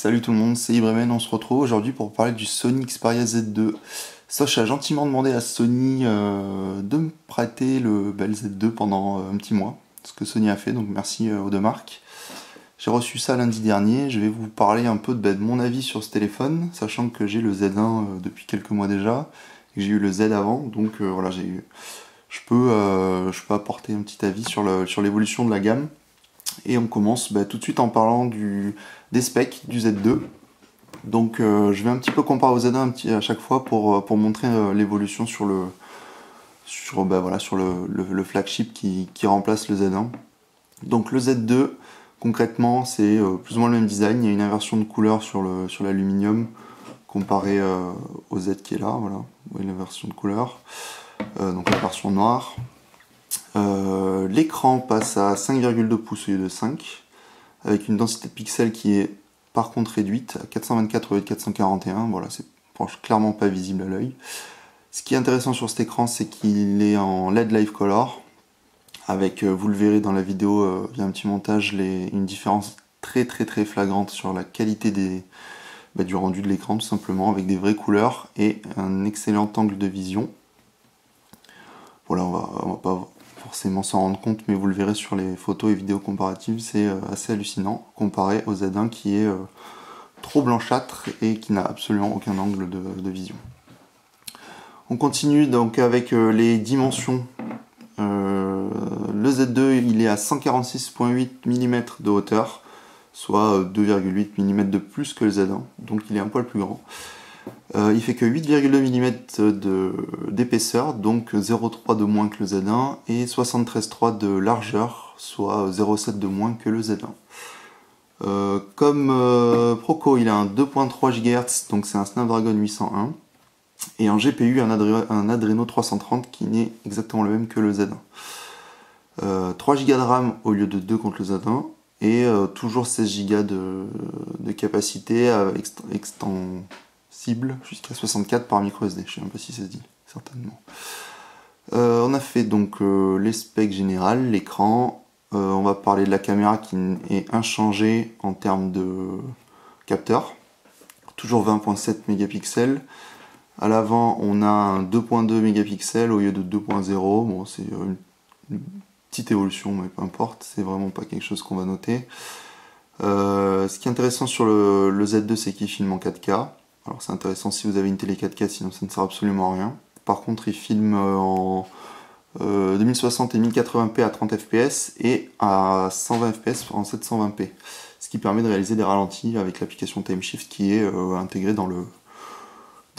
salut tout le monde, c'est Ibremen, on se retrouve aujourd'hui pour parler du Sony Xperia Z2. Soch a gentiment demandé à Sony de me prêter le Z2 pendant un petit mois, ce que Sony a fait, donc merci aux deux marques. J'ai reçu ça lundi dernier, je vais vous parler un peu de mon avis sur ce téléphone, sachant que j'ai le Z1 depuis quelques mois déjà, et que j'ai eu le Z avant, donc voilà, je peux apporter un petit avis sur l'évolution de la gamme. Et on commence tout de suite en parlant des specs du Z2. Donc je vais un petit peu comparer au Z1 à chaque fois pour montrer l'évolution sur le flagship qui remplace le Z1. Donc le Z2, concrètement, c'est plus ou moins le même design. Il y a une inversion de couleur sur l'aluminium comparé au Z qui est là. Voilà, vous voyez l'inversion de couleur. Donc la version noire. L'écran passe à 5,2 pouces au lieu de 5, avec une densité de pixels qui est par contre réduite à 424 au lieu de 441. Voilà, c'est clairement pas visible à l'œil. Ce qui est intéressant sur cet écran, c'est qu'il est en LED Live Color, avec, vous le verrez dans la vidéo via un petit montage, une différence très flagrante sur la qualité du rendu de l'écran, tout simplement, avec des vraies couleurs et un excellent angle de vision. Voilà, on va pas forcément s'en rendre compte, mais vous le verrez sur les photos et vidéos comparatives, c'est assez hallucinant comparé au Z1 qui est trop blanchâtre et qui n'a absolument aucun angle de vision. On continue donc avec les dimensions. Le Z2 il est à 146,8 mm de hauteur, soit 2,8 mm de plus que le Z1, donc il est un poil plus grand. Il fait que 8,2 mm d'épaisseur, donc 0,3 de moins que le Z1, et 73,3 de largeur, soit 0,7 de moins que le Z1. Comme Proco, il a un 2.3 GHz, donc c'est un Snapdragon 801, et en GPU, un Adreno 330 qui n'est exactement le même que le Z1. 3 Go de RAM au lieu de 2 contre le Z1, et toujours 16 Go de capacité extensible jusqu'à 64 par micro SD. Je sais même pas si ça se dit, certainement. On a fait donc les specs générales, l'écran. On va parler de la caméra qui est inchangée en termes de capteur. Toujours 20.7 mégapixels. À l'avant, on a un 2.2 mégapixels au lieu de 2.0. Bon, c'est une petite évolution, mais peu importe. C'est vraiment pas quelque chose qu'on va noter. Ce qui est intéressant sur le Z2, c'est qu'il filme en 4K. Alors c'est intéressant si vous avez une télé 4K, sinon ça ne sert absolument à rien. Par contre, il filme en 2060 et 1080p à 30 fps et à 120 fps en 720p. Ce qui permet de réaliser des ralentis avec l'application TimeShift qui est intégrée dans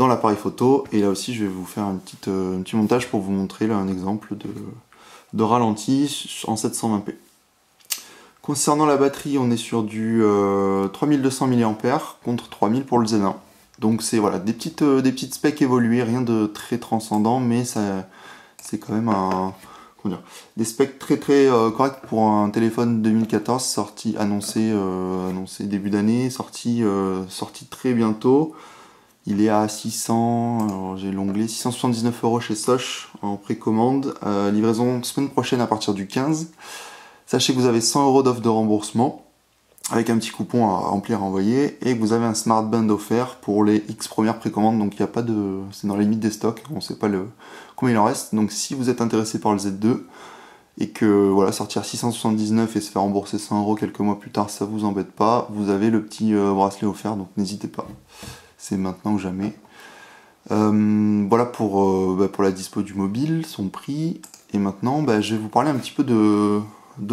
l'appareil photo. Et là aussi, je vais vous faire un petit montage pour vous montrer là, un exemple de ralenti en 720p. Concernant la batterie, on est sur du 3200 mAh contre 3000 pour le Z1. Donc c'est voilà, des petites specs évoluées, rien de très transcendant, mais c'est quand même des specs très corrects pour un téléphone 2014 annoncé début d'année, sorti très bientôt. Il est à 600, alors j'ai l'onglet 679 € chez Soch en précommande, livraison semaine prochaine à partir du 15. Sachez que vous avez 100 € d'offre de remboursement avec un petit coupon à remplir à envoyer et que vous avez un Smart Band offert pour les X premières précommandes, donc il n'y a pas de. C'est dans la limite des stocks, on ne sait pas combien il en reste. Donc si vous êtes intéressé par le Z2 et que voilà, sortir 679 et se faire rembourser 100 € quelques mois plus tard, ça vous embête pas, vous avez le petit bracelet offert, donc n'hésitez pas. C'est maintenant ou jamais. Voilà pour la dispo du mobile, son prix. Et maintenant, je vais vous parler un petit peu de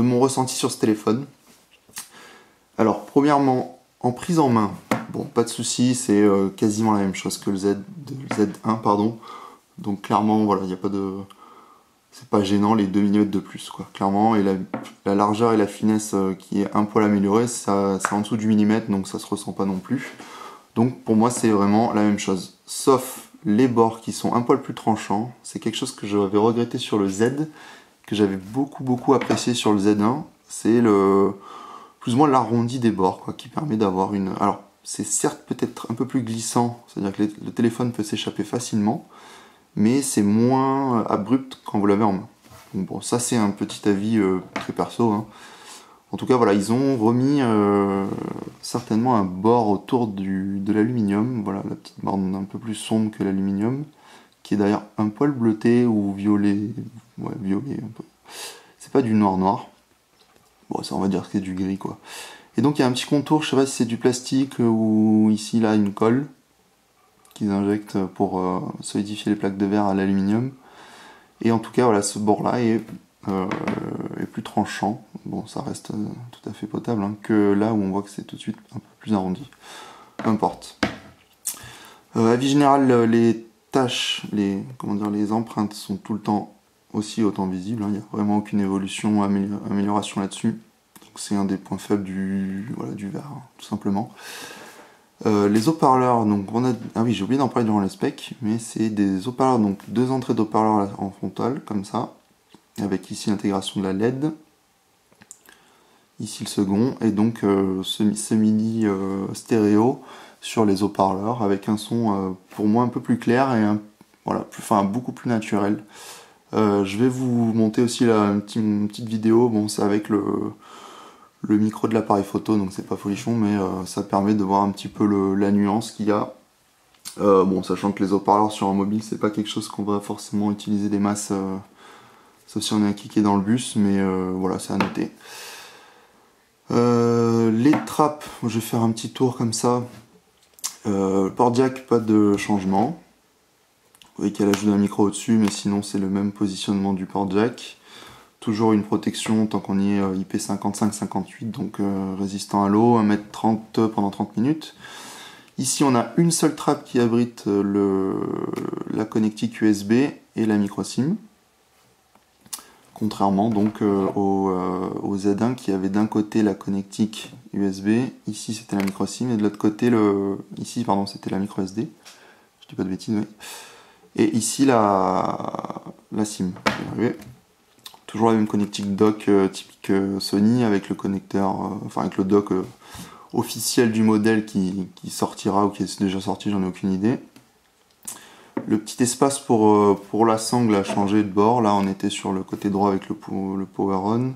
mon ressenti sur ce téléphone. Alors, premièrement, en prise en main, bon, pas de souci, c'est quasiment la même chose que le Z1, pardon. Donc clairement, voilà, il n'y a pas de. C'est pas gênant les 2 mm de plus, quoi. Clairement, et la largeur et la finesse qui est un poil améliorée, c'est en dessous du millimètre, donc ça se ressent pas non plus. Donc pour moi, c'est vraiment la même chose. Sauf les bords qui sont un poil plus tranchants. C'est quelque chose que j'avais regretté sur le Z, que j'avais beaucoup apprécié sur le Z1. C'est plus ou moins l'arrondi des bords, quoi, qui permet d'avoir une. Alors, c'est certes peut-être un peu plus glissant, c'est-à-dire que le téléphone peut s'échapper facilement, mais c'est moins abrupt quand vous l'avez en main. Donc bon, ça c'est un petit avis très perso, hein. En tout cas, voilà, ils ont remis certainement un bord autour de l'aluminium. Voilà, la petite bande un peu plus sombre que l'aluminium, qui est d'ailleurs un poil bleuté ou violet. Ouais, violet un peu. C'est pas du noir. Bon, ça, on va dire que c'est du gris, quoi. Et donc, il y a un petit contour, je sais pas si c'est du plastique ou ici, là, une colle qu'ils injectent pour solidifier les plaques de verre à l'aluminium. Et en tout cas, voilà, ce bord-là est plus tranchant. Bon, ça reste tout à fait potable, hein, que là où on voit que c'est tout de suite un peu plus arrondi. Peu importe. Avis général, les tâches, les empreintes sont tout le temps aussi autant visibles. Il n'y a vraiment aucune évolution, amélioration là-dessus. C'est un des points faibles du verre, hein, tout simplement. Les haut-parleurs, donc ah oui, j'ai oublié d'en parler durant les specs, mais c'est des haut-parleurs, donc 2 entrées d'haut-parleurs en frontal, comme ça, avec ici l'intégration de la LED, ici le second, et donc ce mini stéréo sur les haut-parleurs, avec un son pour moi un peu plus clair et beaucoup plus naturel. Je vais vous monter aussi là une petite vidéo, bon c'est avec le micro de l'appareil photo, donc c'est pas folichon, mais ça permet de voir un petit peu la nuance qu'il y a. Bon, sachant que les haut-parleurs sur un mobile, c'est pas quelque chose qu'on va forcément utiliser des masses, sauf si on est kické dans le bus, mais voilà, c'est à noter. Les trappes, je vais faire un petit tour comme ça. Port jack, pas de changement. Vous voyez qu'il y a l'ajout d'un micro au-dessus, mais sinon c'est le même positionnement du port jack. Toujours une protection tant qu'on y est IP55-58, donc résistant à l'eau, 1m30 pendant 30 minutes. Ici on a une seule trappe qui abrite la connectique USB et la micro SIM. Contrairement donc au Z1 qui avait d'un côté la connectique USB, ici c'était la micro SIM, et de l'autre côté c'était la micro SD. Je dis pas de bêtises, oui. Et ici la SIM. Toujours la même connectique dock typique Sony avec le connecteur, avec le dock officiel du modèle qui sortira ou qui est déjà sorti, j'en ai aucune idée. Le petit espace pour la sangle a changé de bord. Là on était sur le côté droit avec le power on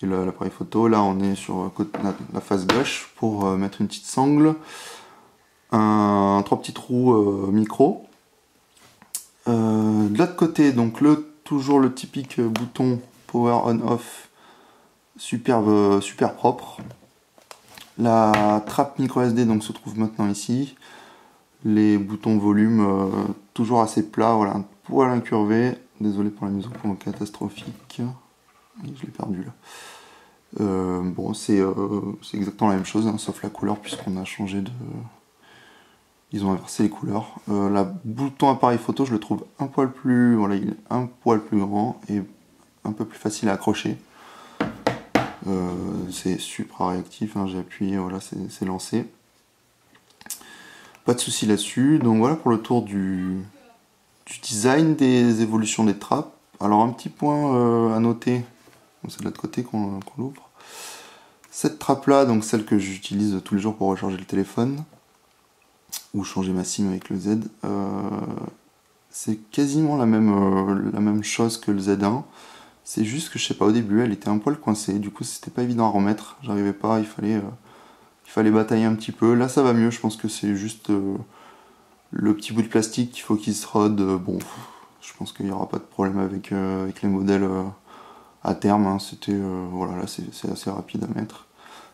et l'appareil photo. Là on est sur la face gauche pour mettre une petite sangle. 3 petits trous micro. De l'autre côté, donc toujours le typique bouton power on off super propre. La trappe micro SD donc se trouve maintenant ici. Les boutons volume toujours assez plats, voilà, un poil incurvé. Désolé pour la mise au point catastrophique. Je l'ai perdu là. Bon, c'est exactement la même chose, hein, sauf la couleur puisqu'on a changé de. Ils ont inversé les couleurs. Le bouton appareil photo, je le trouve un poil plus, voilà, il est un poil plus grand et un peu plus facile à accrocher. C'est super réactif, hein, j'ai appuyé, voilà, c'est lancé. Pas de souci là-dessus. Donc voilà pour le tour du design, des évolutions des trappes. Alors un petit point à noter, c'est de l'autre côté qu'on l'ouvre. Cette trappe-là, donc celle que j'utilise tous les jours pour recharger le téléphone, ou changer ma SIM avec le Z, c'est quasiment la même chose que le Z1. C'est juste que je sais pas, au début elle était un poil coincée, du coup c'était pas évident à remettre, j'arrivais pas, il fallait batailler un petit peu. Là ça va mieux, je pense que c'est juste le petit bout de plastique qu'il faut qu'il se rode. Bon, je pense qu'il n'y aura pas de problème avec les modèles à terme, hein. Voilà, là c'est assez rapide à mettre,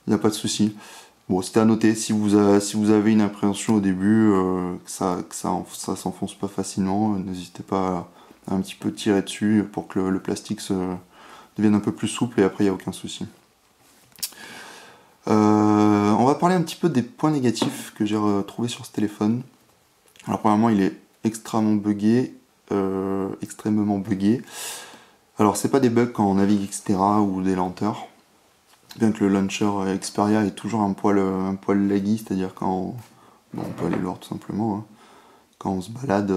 il n'y a pas de souci. Bon, c'était à noter, si vous avez une appréhension au début, que ça s'enfonce pas facilement, n'hésitez pas à un petit peu tirer dessus pour que le plastique devienne un peu plus souple, et après il n'y a aucun souci. On va parler un petit peu des points négatifs que j'ai retrouvés sur ce téléphone. Alors premièrement, il est extrêmement buggé. Alors c'est pas des bugs quand on navigue, etc., ou des lenteurs. Bien que le launcher Xperia est toujours un poil laggy, c'est-à-dire quand on peut aller loin tout simplement, hein. Quand on se balade,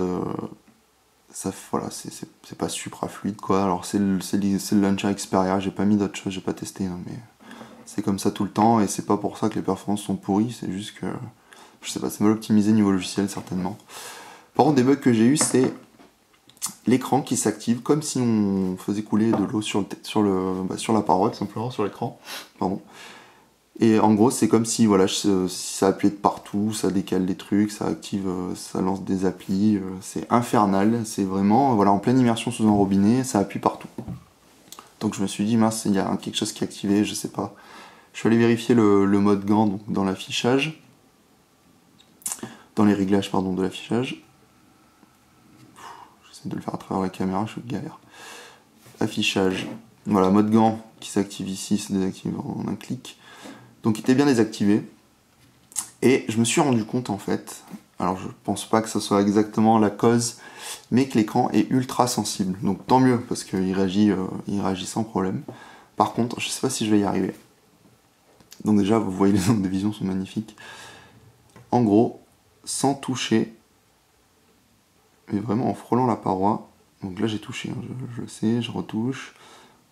voilà, c'est pas super fluide quoi. Alors c'est le launcher Xperia, j'ai pas mis d'autres choses, j'ai pas testé, hein, mais c'est comme ça tout le temps, et c'est pas pour ça que les performances sont pourries, c'est juste que je sais pas, c'est mal optimisé niveau logiciel certainement. Par contre, des bugs que j'ai eu, c'est l'écran qui s'active comme si on faisait couler de l'eau sur la paroi, tout simplement, sur l'écran. Pardon. Et en gros, c'est comme si, voilà, si ça appuyait de partout, ça décale des trucs, ça active, ça lance des applis, c'est infernal, c'est vraiment, voilà, en pleine immersion sous un robinet, ça appuie partout. Donc je me suis dit, mince, il y a quelque chose qui est activé, je sais pas. Je suis allé vérifier le mode gant donc, dans l'affichage, dans les réglages, pardon, de l'affichage. J'essaie de le faire à travers la caméra, je suis galère. Affichage, voilà, mode gant qui s'active ici, se désactive en un clic. Donc il était bien désactivé. Et je me suis rendu compte en fait, alors je pense pas que ce soit exactement la cause, mais que l'écran est ultra sensible. Donc tant mieux, parce qu'il réagit sans problème. Par contre, je sais pas si je vais y arriver. Donc déjà, vous voyez les angles de vision sont magnifiques. En gros, sans toucher, mais vraiment en frôlant la paroi, donc là j'ai touché, hein, je le sais, je retouche,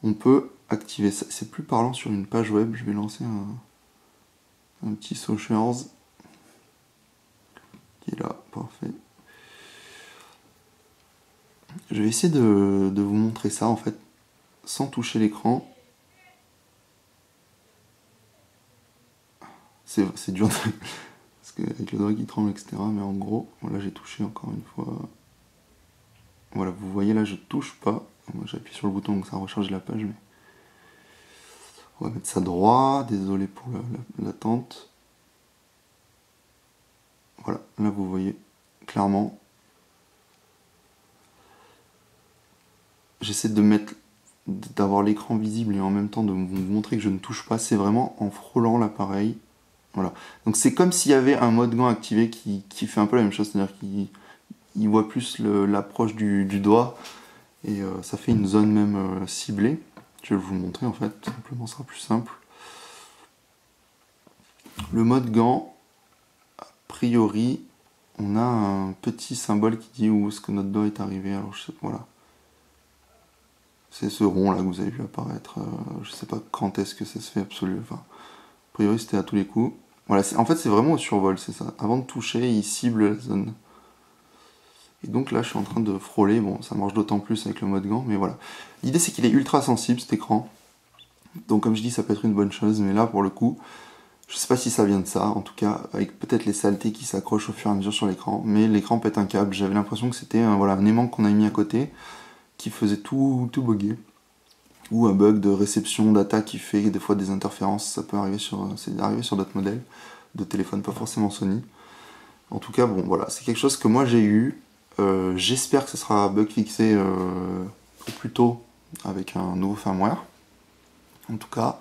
on peut activer ça. C'est plus parlant sur une page web, je vais lancer un petit Socials qui est là, parfait. Je vais essayer de vous montrer ça en fait, sans toucher l'écran. C'est dur parce qu'avec le doigt qui tremble, etc. Mais en gros, là j'ai touché encore une fois. Voilà, vous voyez là, je touche pas. Moi j'appuie sur le bouton donc ça recharge la page. Mais on va mettre ça droit. Désolé pour l'attente. Voilà, là vous voyez clairement. J'essaie d'avoir l'écran visible et en même temps de vous montrer que je ne touche pas. C'est vraiment en frôlant l'appareil. Voilà. Donc c'est comme s'il y avait un mode gant activé qui fait un peu la même chose, c'est-à-dire qu'il voit plus l'approche du doigt et ça fait une zone même ciblée. Je vais vous le montrer en fait, tout simplement, ce sera plus simple. Le mode gant, a priori, on a un petit symbole qui dit où est-ce que notre doigt est arrivé. Alors je sais pas, voilà. C'est ce rond là que vous avez vu apparaître. Je sais pas quand est-ce que ça se fait absolument. Enfin, a priori c'était à tous les coups. Voilà, en fait c'est vraiment au survol, c'est ça. Avant de toucher, il cible la zone. Et donc là je suis en train de frôler, bon ça marche d'autant plus avec le mode gant, mais voilà. L'idée c'est qu'il est ultra sensible cet écran. Donc comme je dis ça peut être une bonne chose, mais là pour le coup, je sais pas si ça vient de ça, en tout cas avec peut-être les saletés qui s'accrochent au fur et à mesure sur l'écran, mais l'écran pète un câble, j'avais l'impression que c'était un aimant qu'on a mis à côté, qui faisait tout bugger. Ou un bug de réception data qui fait des fois des interférences, ça peut arriver c'est arrivé sur d'autres modèles de téléphone, pas forcément Sony. En tout cas, bon voilà, c'est quelque chose que moi j'ai eu. J'espère que ce sera bug fixé au plus tôt avec un nouveau firmware. En tout cas,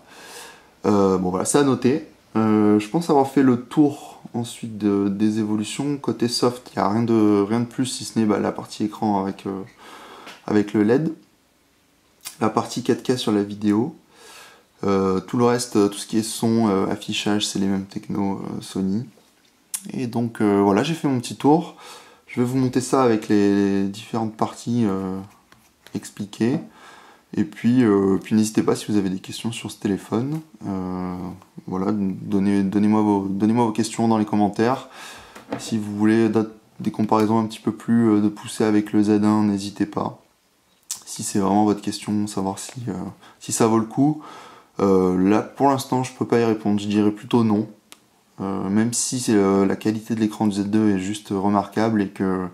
bon voilà, c'est à noter. Je pense avoir fait le tour ensuite des évolutions. Côté soft, il n'y a rien de plus si ce n'est la partie écran avec le LED. La partie 4K sur la vidéo, tout le reste, tout ce qui est son, affichage, c'est les mêmes technos Sony. Et donc voilà, j'ai fait mon petit tour. Je vais vous monter ça avec les différentes parties expliquées. Et puis n'hésitez pas si vous avez des questions sur ce téléphone. Voilà, donnez-moi vos questions dans les commentaires. Si vous voulez des comparaisons un petit peu plus poussées avec le Z1, n'hésitez pas. Si c'est vraiment votre question, savoir si ça vaut le coup. Là, pour l'instant, je peux pas y répondre. Je dirais plutôt non. Même si la qualité de l'écran du Z2 est juste remarquable et que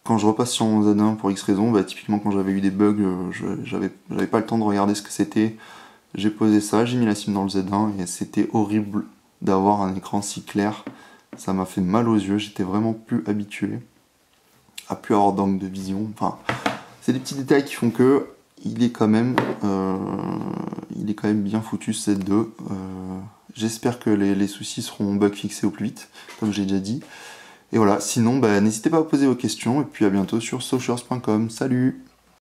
quand je repasse sur mon Z1 pour X raison, typiquement quand j'avais eu des bugs, j'avais pas le temps de regarder ce que c'était. J'ai posé ça, j'ai mis la SIM dans le Z1 et c'était horrible d'avoir un écran si clair. Ça m'a fait mal aux yeux, j'étais vraiment plus habitué à plus avoir d'angle de vision. Enfin, c'est des petits détails qui font que il est quand même bien foutu ce Z2. J'espère que les soucis seront bug fixés au plus vite, comme j'ai déjà dit. Et voilà, sinon n'hésitez pas à poser vos questions et puis à bientôt sur socials.com. Salut!